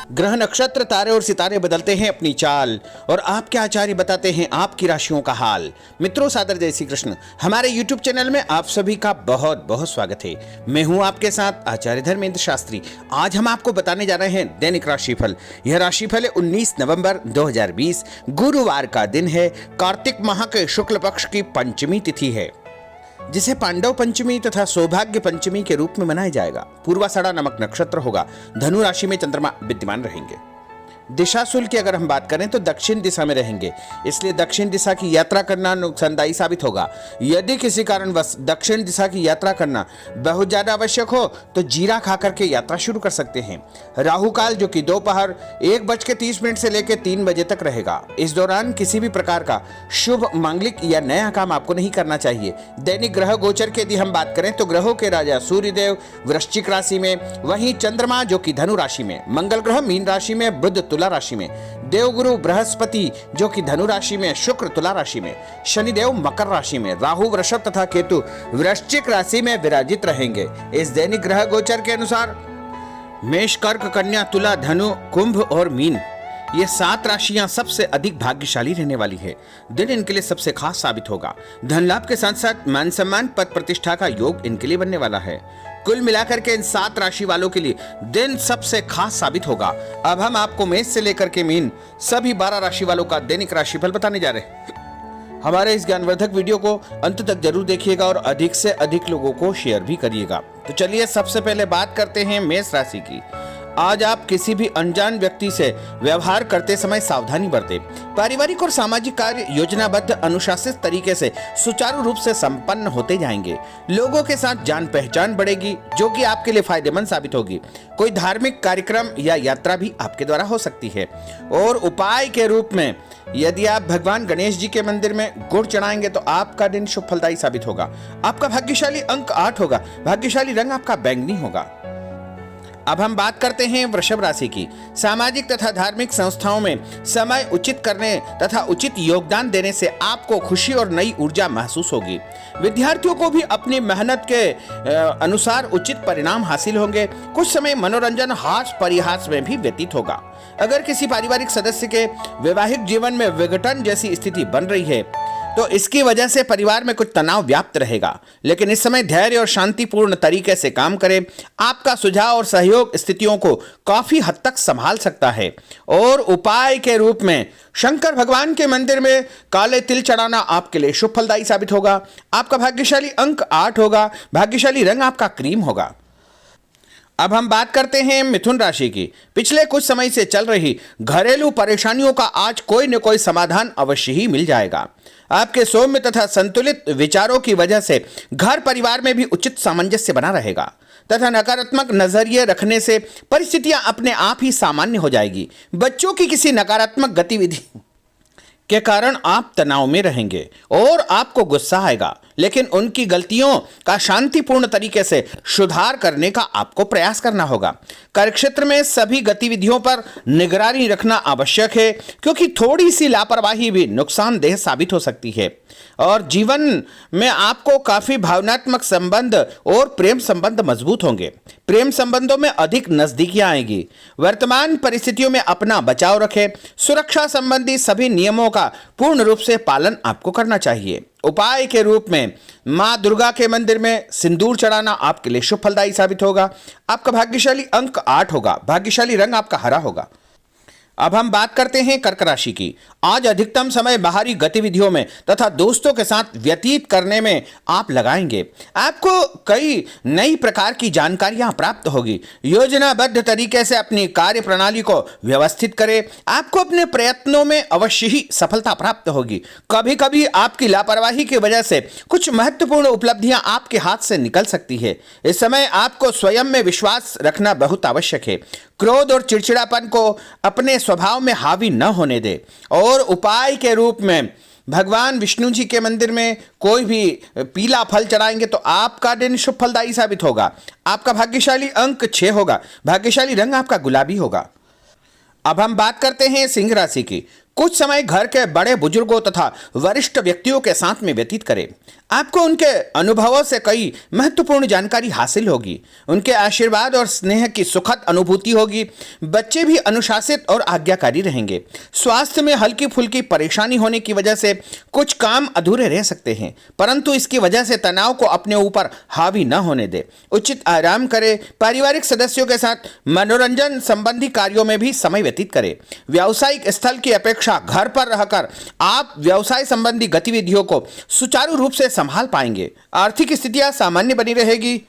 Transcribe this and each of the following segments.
ग्रह नक्षत्र तारे और सितारे बदलते हैं अपनी चाल और आपके आचार्य बताते हैं आपकी राशियों का हाल। मित्रों, सादर जय श्री कृष्ण। हमारे YouTube चैनल में आप सभी का बहुत बहुत स्वागत है। मैं हूं आपके साथ आचार्य धर्मेंद्र शास्त्री। आज हम आपको बताने जा रहे हैं दैनिक राशिफल। यह राशिफल है 19 नवंबर 2020 गुरुवार का दिन है। कार्तिक माह के शुक्ल पक्ष की पंचमी तिथि है, जिसे पांडव पंचमी तथा सौभाग्य पंचमी के रूप में मनाया जाएगा। पूर्वाषाढ़ा नामक नक्षत्र होगा। धनु राशि में चंद्रमा विद्यमान रहेंगे। दिशाशूल की अगर हम बात करें तो दक्षिण दिशा में रहेंगे, इसलिए दक्षिण दिशा की यात्रा करना नुकसानदायी साबित होगा। यदि किसी कारणवश दक्षिण दिशा की यात्रा करना बहुत ज्यादा आवश्यक हो तो जीरा खा करके यात्रा शुरू कर सकते हैं। राहु काल जो कि दोपहर 1:30 से लेकर 3 बजे तक रहेगा। इस दौरान किसी भी प्रकार का शुभ, मांगलिक या नया काम आपको नहीं करना चाहिए। दैनिक ग्रह गोचर की यदि हम बात करें तो ग्रहों के राजा सूर्यदेव वृश्चिक राशि में, वहीं चंद्रमा जो कि धनु राशि में, मंगल ग्रह मीन राशि में, बुध तुला राशि में, देवगुरु बृहस्पति जो कि धनु राशि में, शुक्र तुला राशि में, शनिदेव मकर राशि में, राहु वृषभ तथा केतु वृश्चिक राशि में विराजित रहेंगे। इस दैनिक ग्रह गोचर के अनुसार मेष, कर्क, कन्या, तुला, धनु, कुंभ और मीन, ये 7 राशियां सबसे अधिक भाग्यशाली रहने वाली है। दिन इनके लिए सबसे खास साबित होगा। धन लाभ के साथ साथ मान सम्मान, पद प्रतिष्ठा का योग इनके लिए बनने वाला है। कुल मिलाकर के इन 7 राशि वालों के लिए दिन सबसे खास साबित होगा। अब हम आपको मेष से लेकर के मीन सभी 12 राशि वालों का दैनिक राशिफल बताने जा रहे हैं। हमारे इस ज्ञानवर्धक वीडियो को अंत तक जरूर देखिएगा और अधिक से अधिक लोगों को शेयर भी करिएगा। तो चलिए सबसे पहले बात करते हैं मेष राशि की। आज आप किसी भी अनजान व्यक्ति से व्यवहार करते समय सावधानी बरतें। पारिवारिक और सामाजिक कार्य योजनाबद्ध अनुशासित तरीके से सुचारू रूप से संपन्न होते जाएंगे। लोगों के साथ जान पहचान बढ़ेगी, जो कि आपके लिए फायदेमंद साबित होगी। कोई धार्मिक कार्यक्रम या यात्रा भी आपके द्वारा हो सकती है। और उपाय के रूप में यदि आप भगवान गणेश जी के मंदिर में गुड़ चढ़ाएंगे तो आपका दिन शुभ फलदायी साबित होगा। आपका भाग्यशाली अंक 8 होगा। भाग्यशाली रंग आपका बैंगनी होगा। अब हम बात करते हैं वृषभ राशि की। सामाजिक तथा धार्मिक संस्थाओं में समय उचित करने तथा उचित योगदान देने से आपको खुशी और नई ऊर्जा महसूस होगी। विद्यार्थियों को भी अपनी मेहनत के अनुसार उचित परिणाम हासिल होंगे। कुछ समय मनोरंजन, हास परिहास में भी व्यतीत होगा। अगर किसी पारिवारिक सदस्य के वैवाहिक जीवन में विघटन जैसी स्थिति बन रही है तो इसकी वजह से परिवार में कुछ तनाव व्याप्त रहेगा, लेकिन इस समय धैर्य और शांतिपूर्ण तरीके से काम करें। आपका सुझाव और सहयोग स्थितियों को काफी हद तक संभाल सकता है। और उपाय के रूप में शंकर भगवान के मंदिर में काले तिल चढ़ाना आपके लिए शुभ फलदायी साबित होगा। आपका भाग्यशाली अंक 8 होगा। भाग्यशाली रंग आपका क्रीम होगा। अब हम बात करते हैं मिथुन राशि की। पिछले कुछ समय से चल रही घरेलू परेशानियों का आज कोई न कोई समाधान अवश्य ही मिल जाएगा। आपके सौम्य तथा संतुलित विचारों की वजह से घर परिवार में भी उचित सामंजस्य बना रहेगा तथा नकारात्मक नजरिए रखने से परिस्थितियां अपने आप ही सामान्य हो जाएगी। बच्चों की किसी नकारात्मक गतिविधि के कारण आप तनाव में रहेंगे और आपको गुस्सा आएगा, लेकिन उनकी गलतियों का शांतिपूर्ण तरीके से सुधार करने का आपको प्रयास करना होगा। कार्यक्षेत्र में सभी गतिविधियों पर निगरानी रखना आवश्यक है, क्योंकि थोड़ी सी लापरवाही भी नुकसानदेह साबित हो सकती है। और जीवन में आपको काफी भावनात्मक संबंध और प्रेम संबंध मजबूत होंगे। प्रेम संबंधों में अधिक नजदीकियां आएगी। वर्तमान परिस्थितियों में अपना बचाव रखें। सुरक्षा संबंधी सभी नियमों का पूर्ण रूप से पालन आपको करना चाहिए। उपाय के रूप में मां दुर्गा के मंदिर में सिंदूर चढ़ाना आपके लिए शुभ फलदायी साबित होगा। आपका भाग्यशाली अंक 8 होगा। भाग्यशाली रंग आपका हरा होगा। अब हम बात करते हैं कर्क राशि की। आज अधिकतम समय बाहरी गतिविधियों में तथा दोस्तों के साथ व्यतीत करने में आप लगाएंगे। आपको कई नई प्रकार की जानकारियां प्राप्त होगी। योजनाबद्ध तरीके से अपनी कार्य प्रणाली को व्यवस्थित करें। आपको अपने प्रयत्नों में अवश्य ही सफलता प्राप्त होगी। कभी कभी आपकी लापरवाही की वजह से कुछ महत्वपूर्ण उपलब्धियां आपके हाथ से निकल सकती है। इस समय आपको स्वयं में विश्वास रखना बहुत आवश्यक है। क्रोध और चिड़चिड़ापन को अपने स्वभाव में हावी न होने दे। और उपाय के रूप में भगवान विष्णु जी के मंदिर में कोई भी पीला फल चढ़ाएंगे तो आपका दिन शुभ फलदायी साबित होगा। आपका भाग्यशाली अंक 6 होगा। भाग्यशाली रंग आपका गुलाबी होगा। अब हम बात करते हैं सिंह राशि की। कुछ समय घर के बड़े बुजुर्गों तथा वरिष्ठ व्यक्तियों के साथ में व्यतीत करें। आपको उनके अनुभवों से कई महत्वपूर्ण जानकारी हासिल होगी। उनके आशीर्वाद और स्नेह की सुखद अनुभूति होगी। बच्चे भी अनुशासित और आज्ञाकारी रहेंगे। स्वास्थ्य में हल्की फुल्की परेशानी होने की वजह से कुछ काम अधूरे रह सकते हैं, परंतु इसकी वजह से तनाव को अपने ऊपर हावी न होने दे। उचित आराम करें। पारिवारिक सदस्यों के साथ मनोरंजन संबंधी कार्यों में भी समय व्यतीत करें। व्यावसायिक स्थल की अपेक्षा घर पर रहकर आप व्यवसाय संबंधी गतिविधियों को सुचारू रूप से संभाल पाएंगे। आर्थिक स्थितियां सामान्य बनी रहेगी।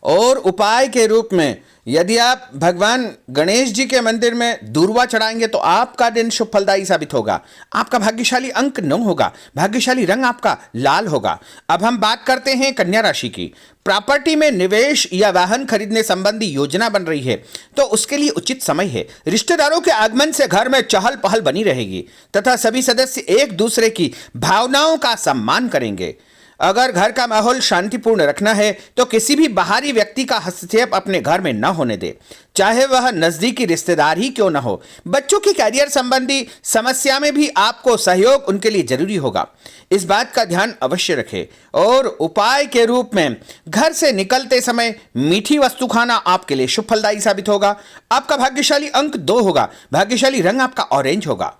और उपाय के रूप में यदि आप भगवान गणेश जी के मंदिर में दूर्वा चढ़ाएंगे तो आपका दिन शुभ फलदायी साबित होगा। आपका भाग्यशाली अंक 9 होगा। भाग्यशाली रंग आपका लाल होगा। अब हम बात करते हैं कन्या राशि की। प्रॉपर्टी में निवेश या वाहन खरीदने संबंधी योजना बन रही है तो उसके लिए उचित समय है। रिश्तेदारों के आगमन से घर में चहल पहल बनी रहेगी तथा सभी सदस्य एक दूसरे की भावनाओं का सम्मान करेंगे। अगर घर का माहौल शांतिपूर्ण रखना है तो किसी भी बाहरी व्यक्ति का हस्तक्षेप अपने घर में न होने दे, चाहे वह नजदीकी रिश्तेदार ही क्यों न हो। बच्चों की कैरियर संबंधी समस्या में भी आपको सहयोग उनके लिए जरूरी होगा। इस बात का ध्यान अवश्य रखें। और उपाय के रूप में घर से निकलते समय मीठी वस्तु खाना आपके लिए शुभ फलदायी साबित होगा। आपका भाग्यशाली अंक 2 होगा। भाग्यशाली रंग आपका ऑरेंज होगा।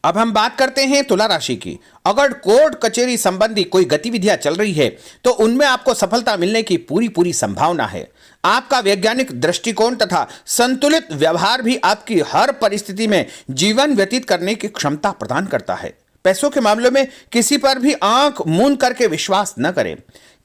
अब हम बात करते हैं तुला राशि की। अगर कोर्ट कचहरी संबंधी कोई गतिविधियां चल रही है तो उनमें आपको सफलता मिलने की पूरी संभावना है। आपका वैज्ञानिक दृष्टिकोण तथा संतुलित व्यवहार भी आपकी हर परिस्थिति में जीवन व्यतीत करने की क्षमता प्रदान करता है। पैसों के मामले में किसी पर भी आंख मूंद करके विश्वास न करें।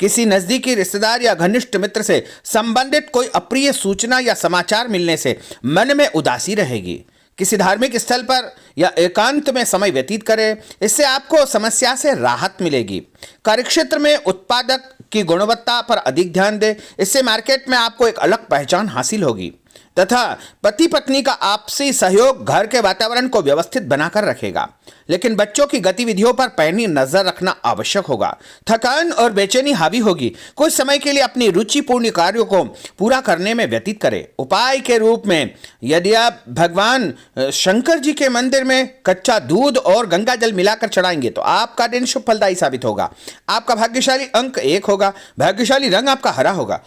किसी नजदीकी रिश्तेदार या घनिष्ठ मित्र से संबंधित कोई अप्रिय सूचना या समाचार मिलने से मन में उदासी रहेगी। किसी धार्मिक स्थल पर या एकांत में समय व्यतीत करें, इससे आपको समस्या से राहत मिलेगी। कार्यक्षेत्र में उत्पादक की गुणवत्ता पर अधिक ध्यान दें, इससे मार्केट में आपको एक अलग पहचान हासिल होगी। तथा पति पत्नी का आपसी सहयोग घर के वातावरण को व्यवस्थित बनाकर रखेगा। लेकिन बच्चों की गतिविधियों पर पैनी नजर रखना आवश्यक होगा। थकान और बेचैनी हावी होगी। कुछ समय के लिए अपनी रुचिपूर्ण कार्यों को पूरा करने में व्यतीत करें। उपाय के रूप में यदि आप भगवान शंकर जी के मंदिर में कच्चा दूध और गंगा जल मिलाकर चढ़ाएंगे तो आपका दिन शुभ फलदायी साबित होगा। आपका भाग्यशाली अंक 1 होगा। भाग्यशाली रंग आपका हरा होगा।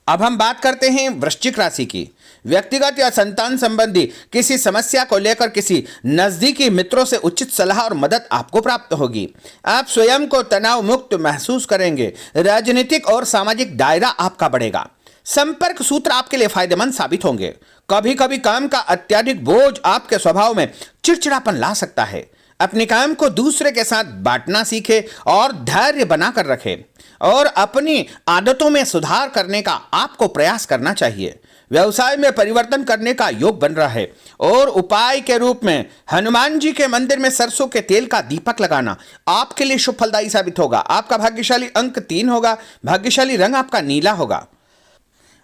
अब हम बात करते हैं वृश्चिक राशि की। व्यक्तिगत या संतान संबंधी किसी समस्या को लेकर किसी नजदीकी मित्रों से उचित सलाह और मदद आपको प्राप्त होगी। आप स्वयं को तनाव मुक्त महसूस करेंगे। राजनीतिक और सामाजिक दायरा आपका बढ़ेगा। संपर्क सूत्र आपके लिए फायदेमंद साबित होंगे। कभी कभी काम का अत्यधिक बोझ आपके स्वभाव में चिड़चिड़ापन ला सकता है। अपने काम को दूसरे के साथ बांटना सीखें और धैर्य बनाकर रखें और अपनी आदतों में सुधार करने का आपको प्रयास करना चाहिए। व्यवसाय में परिवर्तन करने का योग बन रहा है। और उपाय के रूप में हनुमान जी के मंदिर में सरसों के तेल का दीपक लगाना आपके लिए शुभ फलदायी साबित होगा। आपका भाग्यशाली अंक 3 होगा। भाग्यशाली रंग आपका नीला होगा।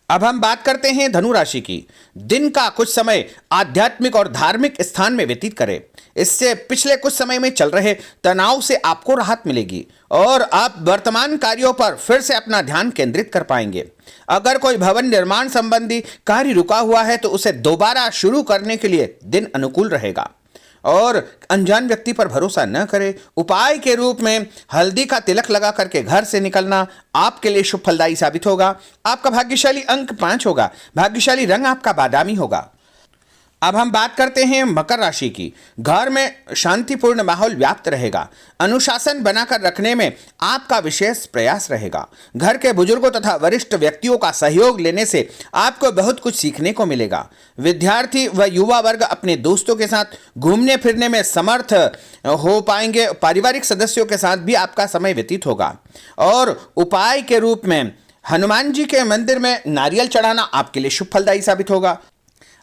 अब हम बात करते हैं धनु राशि की। दिन का कुछ समय आध्यात्मिक और धार्मिक स्थान में व्यतीत करें, इससे पिछले कुछ समय में चल रहे तनाव से आपको राहत मिलेगी और आप वर्तमान कार्यों पर फिर से अपना ध्यान केंद्रित कर पाएंगे। अगर कोई भवन निर्माण संबंधी कार्य रुका हुआ है तो उसे दोबारा शुरू करने के लिए दिन अनुकूल रहेगा। और अनजान व्यक्ति पर भरोसा न करें। उपाय के रूप में हल्दी का तिलक लगा करके घर से निकलना आपके लिए शुभ फलदायी साबित होगा। आपका भाग्यशाली अंक 5 होगा। भाग्यशाली रंग आपका बादामी होगा। अब हम बात करते हैं मकर राशि की। घर में शांतिपूर्ण माहौल व्याप्त रहेगा। अनुशासन बनाकर रखने में आपका विशेष प्रयास रहेगा। घर के बुजुर्गों तथा वरिष्ठ व्यक्तियों का सहयोग लेने से आपको बहुत कुछ सीखने को मिलेगा। विद्यार्थी व युवा वर्ग अपने दोस्तों के साथ घूमने फिरने में समर्थ हो पाएंगे। पारिवारिक सदस्यों के साथ भी आपका समय व्यतीत होगा। और उपाय के रूप में हनुमान जी के मंदिर में नारियल चढ़ाना आपके लिए शुभ फलदायी साबित होगा।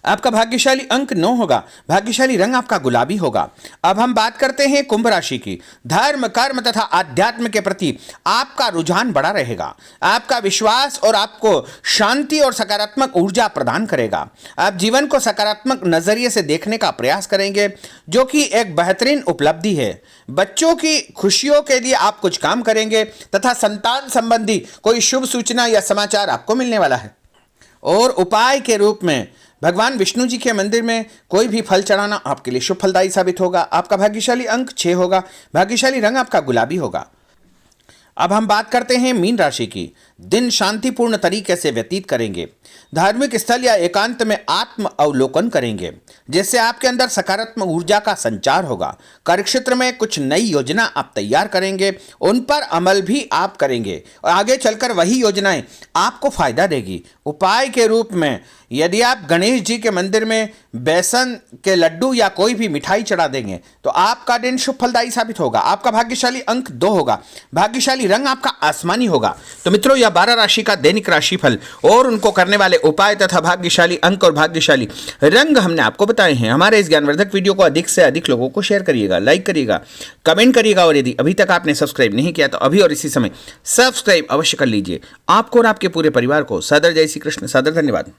आपका भाग्यशाली अंक 9 होगा। भाग्यशाली रंग आपका गुलाबी होगा। अब हम बात करते हैं कुंभ राशि की। धर्म, कर्म तथा आध्यात्म के प्रति आपका रुझान बढ़ा रहेगा। आपका विश्वास और आपको शांति और सकारात्मक ऊर्जा प्रदान करेगा। आप जीवन को सकारात्मक नजरिए से देखने का प्रयास करेंगे, जो कि एक बेहतरीन उपलब्धि है। बच्चों की खुशियों के लिए आप कुछ काम करेंगे तथा संतान संबंधी कोई शुभ सूचना या समाचार आपको मिलने वाला है। और उपाय के रूप में भगवान विष्णु जी के मंदिर में कोई भी फल चढ़ाना आपके लिए शुभ फलदायी साबित होगा। आपका भाग्यशाली अंक 6 होगा। भाग्यशाली रंग आपका गुलाबी होगा। अब हम बात करते हैं मीन राशि की। दिन शांतिपूर्ण तरीके से व्यतीत करेंगे। धार्मिक स्थल या एकांत में आत्म अवलोकन करेंगे, जिससे आपके अंदर सकारात्मक ऊर्जा का संचार होगा। कार्यक्षेत्र में कुछ नई योजना आप तैयार करेंगे, उन पर अमल भी आप करेंगे और आगे चलकर वही योजनाएं आपको फायदा देगी। उपाय के रूप में यदि आप गणेश जी के मंदिर में बेसन के लड्डू या कोई भी मिठाई चढ़ा देंगे तो आपका दिन शुभ फलदायी साबित होगा। आपका भाग्यशाली अंक 2 होगा। भाग्यशाली रंग आपका आसमानी होगा। तो मित्रों, यह 12 राशि का दैनिक राशिफल और उनको करने वाले उपाय तथा भाग्यशाली अंक और भाग्यशाली रंग हमने आपको बताए हैं। हमारे इस ज्ञानवर्धक वीडियो को अधिक से अधिक लोगों को शेयर करिएगा, लाइक करिएगा, कमेंट करिएगा और यदि अभी तक आपने सब्सक्राइब नहीं किया तो अभी और इसी समय सब्सक्राइब अवश्य कर लीजिए। आपको और आपके पूरे परिवार को सादर जय श्री कृष्ण, सादर धन्यवाद।